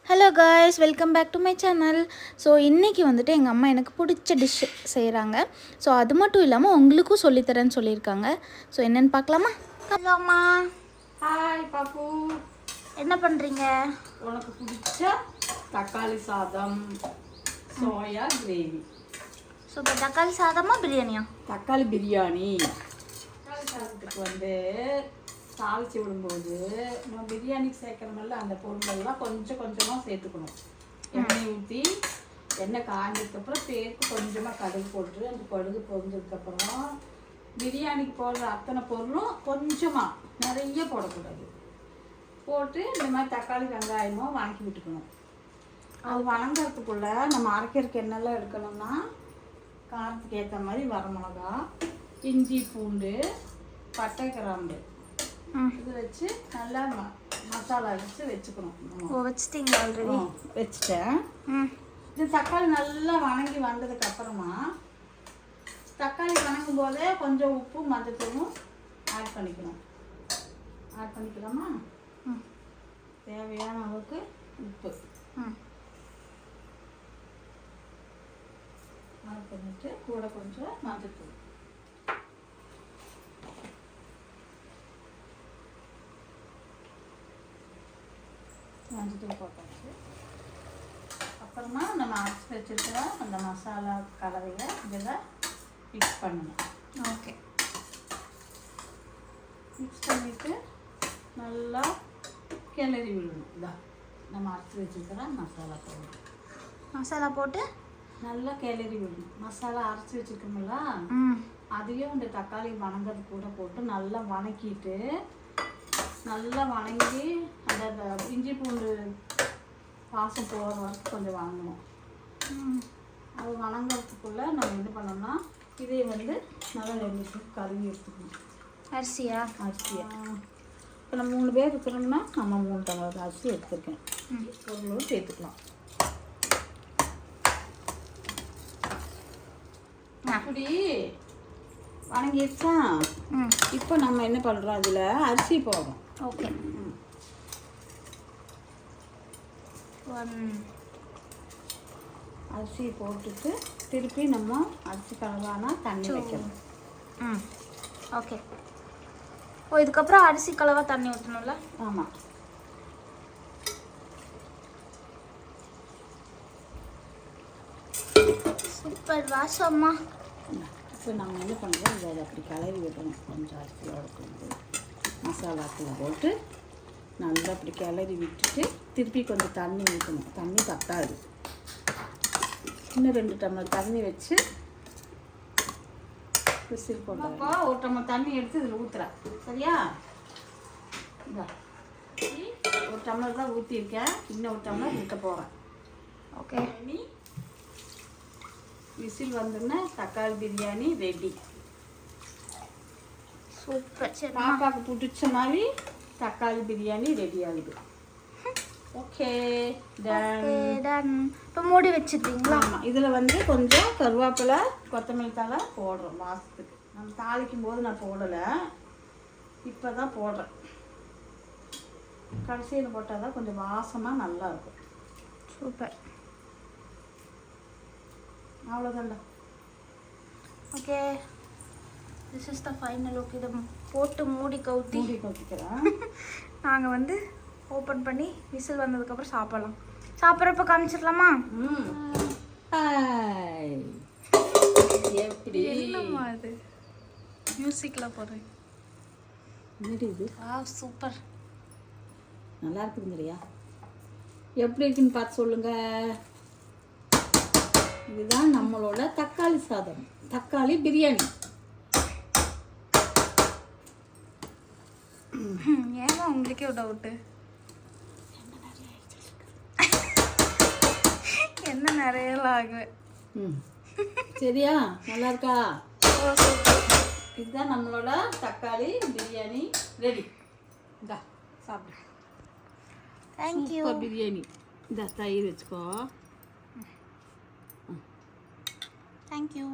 Hello guys, welcome back to my channel. So இன்றைக்கி வந்துட்டு எங்கள் அம்மா எனக்கு பிடிச்ச டிஷ் செய்கிறாங்க. ஸோ அது மட்டும் இல்லாமல் உங்களுக்கும் சொல்லித்தரேன்னு சொல்லியிருக்காங்க. ஸோ என்னென்னு பார்க்கலாமா? ஹலோ அம்மா. ஹாய் பாப்பு, என்ன பண்ணுறீங்க? உனக்கு பிடிச்ச தக்காளி சாதம், சோயா கிரேவி. ஸோ இப்போ தக்காளி சாதமா பிரியாணியா? தக்காளி பிரியாணி. தக்காளி சாதத்துக்கு வந்து தாளித்து விடும்போது நம்ம பிரியாணிக்கு சேர்க்குறோம்ல, அந்த பொருளெல்லாம் கொஞ்சம் கொஞ்சமாக சேர்த்துக்கணும். எண்ணெய் ஊற்றி எண்ணெய் காய்ஞ்சதுக்கப்புறம் சேர்த்து கொஞ்சமாக கடுகு போட்டு அந்த கடுகு பொரிஞ்சதுக்கப்புறம் பிரியாணிக்கு போடுற அத்தனை பொருளும் கொஞ்சமாக, நிறைய போடக்கூடாது, போட்டு இந்த மாதிரி தக்காளி வெங்காயமும் வணக்கி விட்டுக்கணும். அது வணங்கிறதுக்குள்ளே நம்ம அரைக்கிறதுக்கு என்னெல்லாம் எடுக்கணும்னா, காரத்துக்கு ஏற்ற மாதிரி வரமிளகா, இஞ்சி பூண்டு, பட்டை கிராம்பு இது வச்சு நல்லா மசாலா வச்சு வச்சுக்கணும். வச்சுட்டீங்களா? ஆல்ரெடி வச்சுட்டேன். இது தக்காளி நல்லா வணங்கி வந்ததுக்கப்புறமா தக்காளி வணங்கும் போதே கொஞ்சம் உப்பு மஞ்சத்தூளும் ஆட் பண்ணிக்கணும். ஆட் பண்ணிக்கலாமா? தேவையான அளவுக்கு உப்பு ஆட் பண்ணிட்டு கூட கொஞ்சம் மஞ்சத்தூள். மஞ்சத்தூள் போட்டாச்சு. அப்புறமா நம்ம அரைச்சி வச்சுருக்கிற அந்த மசாலா கலவையை இதில் மிக்ஸ் பண்ணணும். ஓகே, மிக்ஸ் பண்ணிவிட்டு நல்லா கிளறி விடணும். இதான் நம்ம அரைச்சி வச்சுருக்கிற மசாலா போட்டு நல்லா கிளறி விடணும். மசாலா அரைச்சி வச்சுருக்கோம்ல, அதையும் இந்த தக்காளி வணங்கிறது கூட போட்டு நல்லா வணக்கிட்டு, நல்லா வணங்கி அந்த இஞ்சி பூண்டு வாசம் போகிற வரைக்கும் கொஞ்சம் வணங்கணும். அது வணங்கிறதுக்குள்ளே நம்ம என்ன பண்ணோம்னா, இதே வந்து நல்லா 2 நிமிஷம் கழுவி எடுத்துக்கணும். அரிசியா? இப்போ நம்ம 3 பேர் இருக்கிறோம்னா நம்ம 3 டம்ளர் அரிசி எடுத்துருக்கேன். பொருளும் சேர்த்துக்கலாம். அப்படி வணங்கிடுச்சா? இப்போ நம்ம என்ன பண்ணுறோம், அதில் அரிசி போடுறோம். ஓகே, அரிசி போட்டுட்டு திருப்பி நம்ம அரிசி கலவானா தண்ணி வைக்கணும். ஓகே. ஓ, இதுக்கப்புறம் அரிசி கலவா தண்ணி ஊற்றணும்ல? ஆமாம். சூப்பர் வாசம்மா. இப்போ நம்ம என்ன பண்ணுறோம், இதை அப்படி கலரி விடணும். கொஞ்சம் அரிசியோட கொஞ்சம் மசாலாக்குள்ள போட்டு நல்லா அப்படி கிளறி விட்டுட்டு திருப்பி கொஞ்சம் தண்ணி ஊற்றணும். தண்ணி பத்தாது, இன்னும் 2 டம்ளர் தண்ணி வச்சு விசில் போட்டோம். 1 டம்ளர் தண்ணி எடுத்து இதில் ஊற்றுறேன். சரியா? இதா 1 டம்ளர் தான் ஊற்றிருக்கேன், இன்னும் 1 டம்ளர் ஊற்ற போகிறேன். ஓகே, விசில் வந்துன்னா தக்காளி பிரியாணி ரெடி. சூப்பர். சரி, பாப்பாவுக்கு பிடிச்ச மாதிரி தக்காளி பிரியாணி ரெடி ஆகுது. Okay, done. இப்போ மூடி வச்சுருக்கீங்களா? ஆமாம். இதில் வந்து கொஞ்சம் கருவேப்பிலை, கொத்தமல்லி தழை போடுறோம் வாசத்துக்கு. நம்ம தாளிக்கும் போது நான் போடலை, இப்போ தான் போடுறேன். கடைசியில் போட்டால் தான் கொஞ்சம் வாசமாக நல்லாயிருக்கும். சூப்பர். அவ்வளோதான்டா. Okay, this is the final look. இதை போட்டு மூடி கவுத்திக்கிறேன். நாங்கள் வந்து ஓப்பன் பண்ணி விசில் வந்ததுக்கப்புறம் சாப்பிடலாம். சாப்பிட்றப்ப காமிச்சிடலாமா? எப்படி என்னம்மா இது மியூசிக்கில் போடுறேன்? என்னடி இது? சூப்பர், நல்லா இருக்குதுங்கறியா? எப்படி இருக்குன்னு பார்த்து சொல்லுங்க. இதுதான் நம்மளோட தக்காளி சாதம், தக்காளி பிரியாணி. ஏங்க உங்களுக்கே ஒரு டவுட்டு, என்ன நிறையலாம் ஆகுவேன். சரியா? நல்லா இருக்கா? இதுதான் நம்மளோட தக்காளி பிரியாணி ரெடி. இந்தா சாப்பிடு. தேங்க்யூ. பிரியாணி இந்த தயிர் வச்சுக்கோ. தேங்க்யூ.